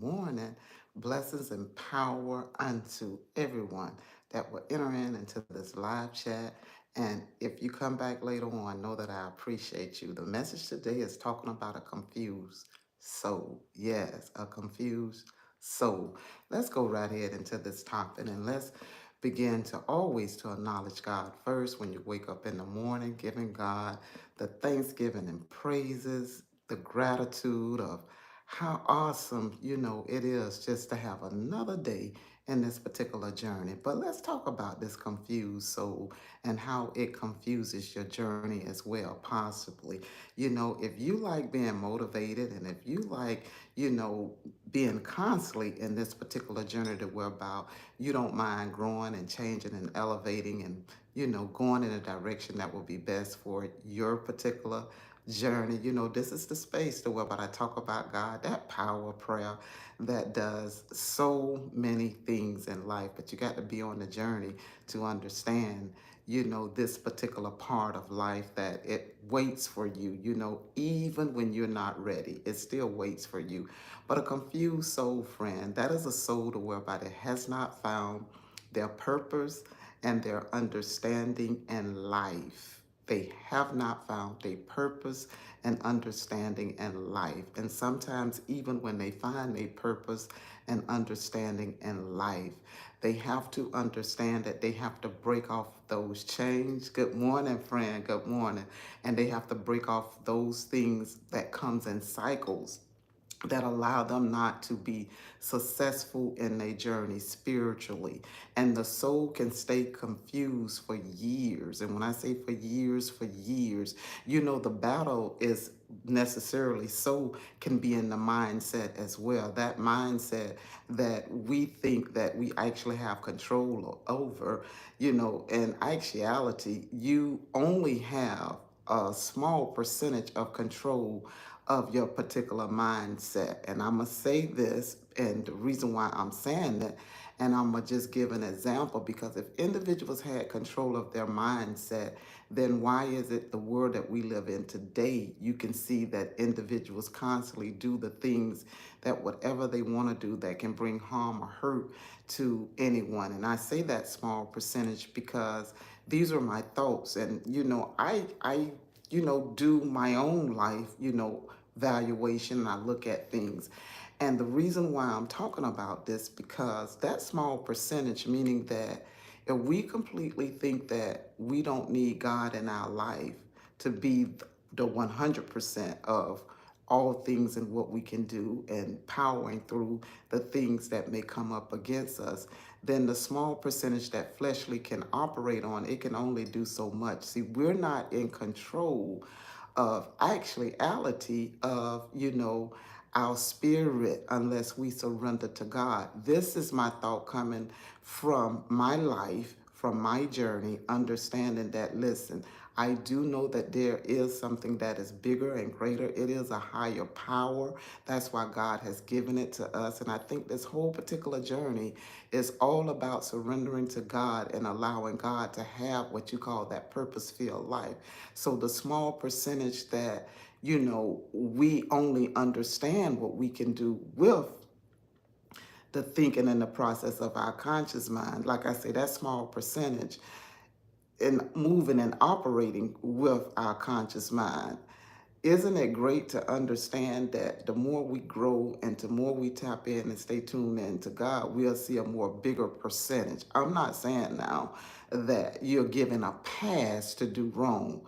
morning. Blessings and power unto everyone that will enter into this live chat. And if you come back later on, know that I appreciate you. The message today is talking about a confused soul. Yes, a confused soul. Let's go right ahead into this topic and let's begin to always to acknowledge God first when you wake up in the morning, giving God the thanksgiving and praises, the gratitude of how awesome, it is just to have another day in this particular journey. But let's talk about this confused soul and how it confuses your journey as well, possibly. If you like being motivated and if you like, being constantly in this particular journey that we're about, you don't mind growing and changing and elevating and, going in a direction that will be best for your particular journey. This is the space to where but I talk about God, that power prayer that does so many things in life. But you got to be on the journey to understand, this particular part of life that it waits for you, even when you're not ready, it still waits for you. But a confused soul, friend, that is a soul to whereby it has not found their purpose and their understanding in life. They have not found a purpose and understanding in life. And sometimes, even when they find a purpose and understanding in life, they have to understand that they have to break off those chains. Good morning, friend. Good morning. And they have to break off those things that comes in cycles that allow them not to be successful in their journey spiritually. And the soul can stay confused for years. And when I say for years, the battle is necessarily so can be in the mindset as well. That mindset that we think that we actually have control over, in actuality, you only have a small percentage of control of your particular mindset. And I'm going to say this, and the reason why I'm saying that, and I'm going to just give an example because if individuals had control of their mindset, then why is it the world that we live in today, you can see that individuals constantly do the things that whatever they want to do that can bring harm or hurt to anyone. And I say that small percentage because these are my thoughts. And, I do my own life, valuation and I look at things. And the reason why I'm talking about this because that small percentage, meaning that if we completely think that we don't need God in our life to be the 100% of all things and what we can do and powering through the things that may come up against us, then the small percentage that fleshly can operate on, it can only do so much. See, we're not in control of actuality of, our spirit unless we surrender to God. This is my thought coming from my life, from my journey, understanding that, listen, I do know that there is something that is bigger and greater. It is a higher power. That's why God has given it to us. And I think this whole particular journey is all about surrendering to God and allowing God to have what you call that purpose-filled life. So the small percentage that, we only understand what we can do with the thinking and the process of our conscious mind. Like I say, that small percentage in moving and operating with our conscious mind. Isn't it great to understand that the more we grow and the more we tap in and stay tuned in to God, we'll see a more bigger percentage. I'm not saying now that you're given a pass to do wrong,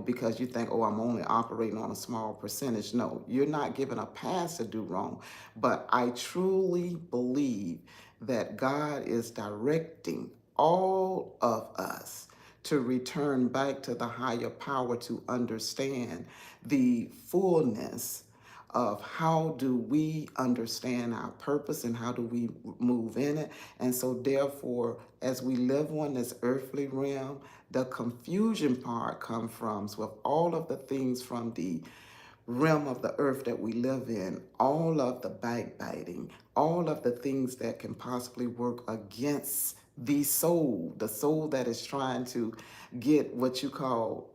because you think, oh, I'm only operating on a small percentage. No, you're not given a pass to do wrong. But I truly believe that God is directing all of us to return back to the higher power to understand the fullness of how do we understand our purpose and how do we move in it. And so therefore, as we live on this earthly realm, the confusion part comes from with all of the things from the realm of the earth that we live in, all of the backbiting, all of the things that can possibly work against the soul that is trying to get what you call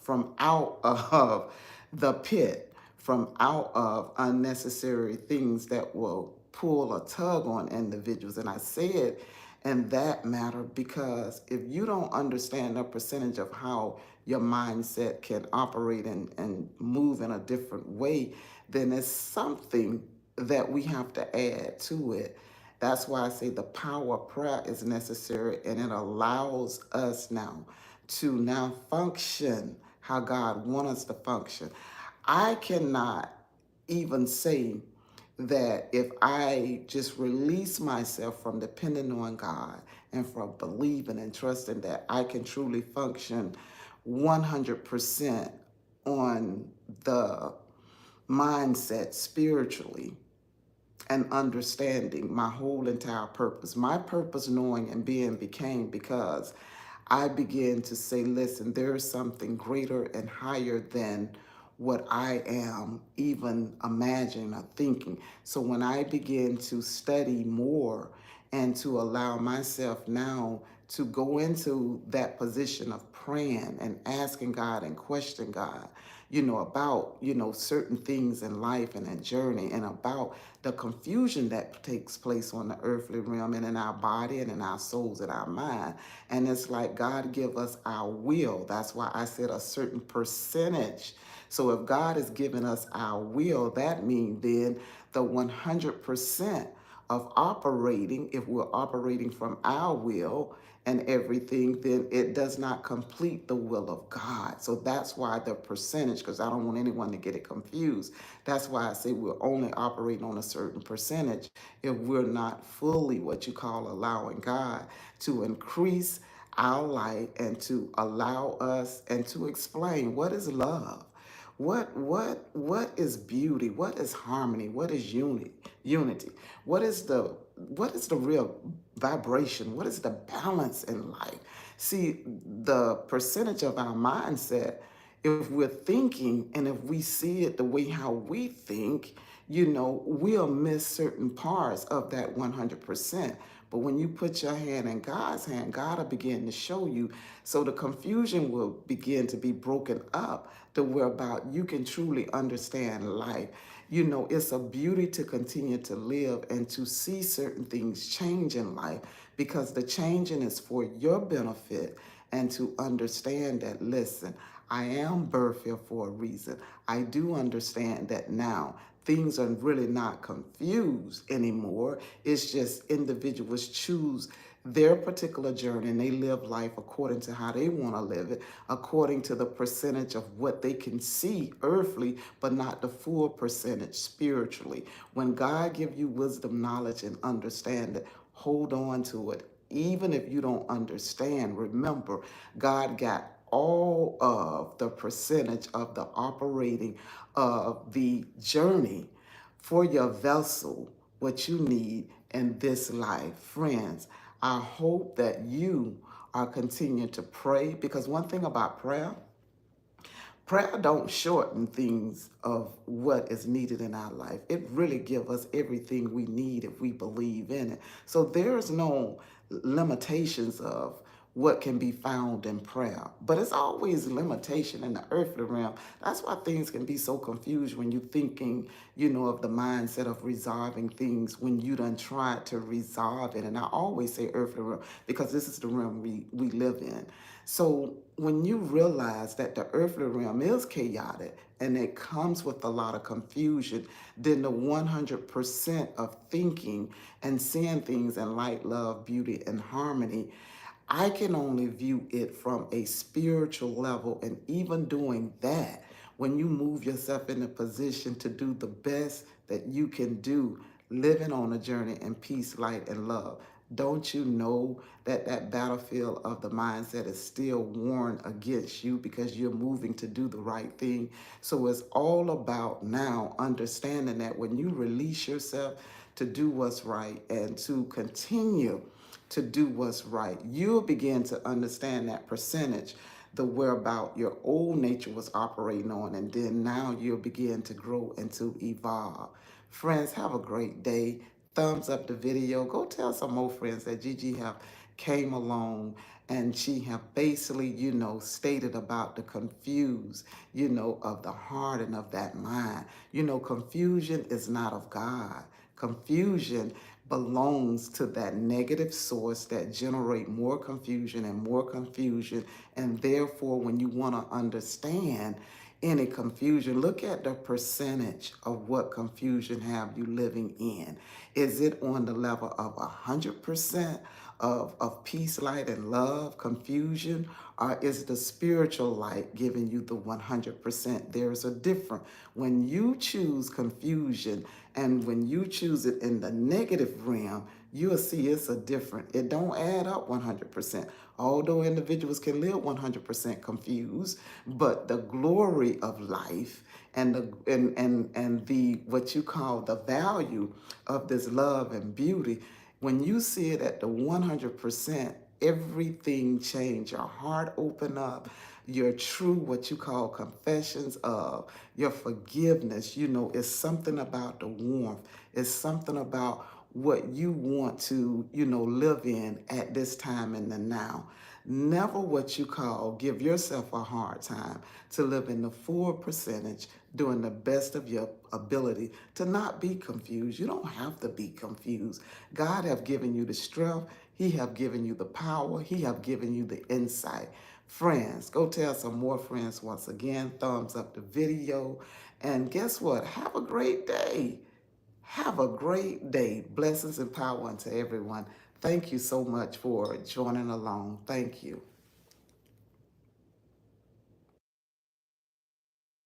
from out of the pit, from out of unnecessary things that will pull a tug on individuals. And I say it in that matter because if you don't understand the percentage of how your mindset can operate and move in a different way, then it's something that we have to add to it. That's why I say the power of prayer is necessary, and it allows us now to now function how God wants us to function. I cannot even say that if I just release myself from depending on God and from believing and trusting that I can truly function 100% on the mindset spiritually and understanding my whole entire purpose. My purpose, knowing and being, became because I began to say, listen, there is something greater and higher than what I am even imagining or thinking. So when I begin to study more and to allow myself now to go into that position of praying and asking God and questioning God, about, certain things in life and in journey, and about the confusion that takes place on the earthly realm and in our body and in our souls and our mind. And it's like God give us our will. That's why I said a certain percentage. So if God is giving us our will, that means then the 100% of operating, if we're operating from our will and everything, then it does not complete the will of God. So that's why the percentage, because I don't want anyone to get it confused. That's why I say we're only operating on a certain percentage if we're not fully what you call allowing God to increase our light and to allow us and to explain what is love. What is beauty? What is harmony? What is unity? What is the real vibration? What is the balance in life? See, the percentage of our mindset, if we're thinking and if we see it the way how we think, we'll miss certain parts of that 100%. But when you put your hand in God's hand, God will begin to show you. So the confusion will begin to be broken up to whereby you can truly understand life. It's a beauty to continue to live and to see certain things change in life, because the changing is for your benefit, and to understand that, listen, I am birthed here for a reason. I do understand that now. Things are really not confused anymore. It's just individuals choose their particular journey and they live life according to how they want to live it, according to the percentage of what they can see earthly, but not the full percentage spiritually. When God gives you wisdom, knowledge, and understanding, hold on to it. Even if you don't understand, remember, God got all of the percentage of the operating of the journey for your vessel, what you need in this life. Friends, I hope that you are continuing to pray, because one thing about prayer don't shorten things of what is needed in our life. It really gives us everything we need if we believe in it. So there's no limitations of what can be found in prayer. But it's always limitation in the earthly realm. That's why things can be so confused when you're thinking, of the mindset of resolving things when you done tried to resolve it. And I always say earthly realm because this is the realm we live in. So when you realize that the earthly realm is chaotic and it comes with a lot of confusion, then the 100% of thinking and seeing things in light, love, beauty, and harmony, I can only view it from a spiritual level. And even doing that, when you move yourself in a position to do the best that you can do, living on a journey in peace, light, and love, don't you know that that battlefield of the mindset is still warned against you because you're moving to do the right thing? So it's all about now understanding that when you release yourself to do what's right and to continue to do what's right, you'll begin to understand that percentage, the whereabout your old nature was operating on, and then now you'll begin to grow and to evolve. Friends, have a great day. Thumbs up the video. Go tell some more friends that Gigi have came along and she have basically, stated about the confused, of the heart and of that mind. Confusion is not of God. Confusion belongs to that negative source that generate more confusion and more confusion. And therefore, when you want to understand any confusion, look at the percentage of what confusion have you living in. Is it on the level of 100% of peace, light, and love, confusion, or is the spiritual light giving you the 100%? There's a difference. When you choose confusion and when you choose it in the negative realm, you'll see it's a different. It don't add up 100%. Although individuals can live 100% confused, but the glory of life and the what you call the value of this love and beauty, when you see it at the 100%, everything change. Your heart open up. Your true, what you call confessions of your forgiveness. It's something about the warmth. It's something about what you want to, live in at this time in the now. Never what you call give yourself a hard time to live in the full percentage, doing the best of your ability to not be confused. You don't have to be confused. God have given you the strength. He have given you the power. He have given you the insight. Friends, go tell some more friends once again. Thumbs up the video. And guess what? Have a great day. Have a great day. Blessings and power unto everyone. Thank you so much for joining along. Thank you.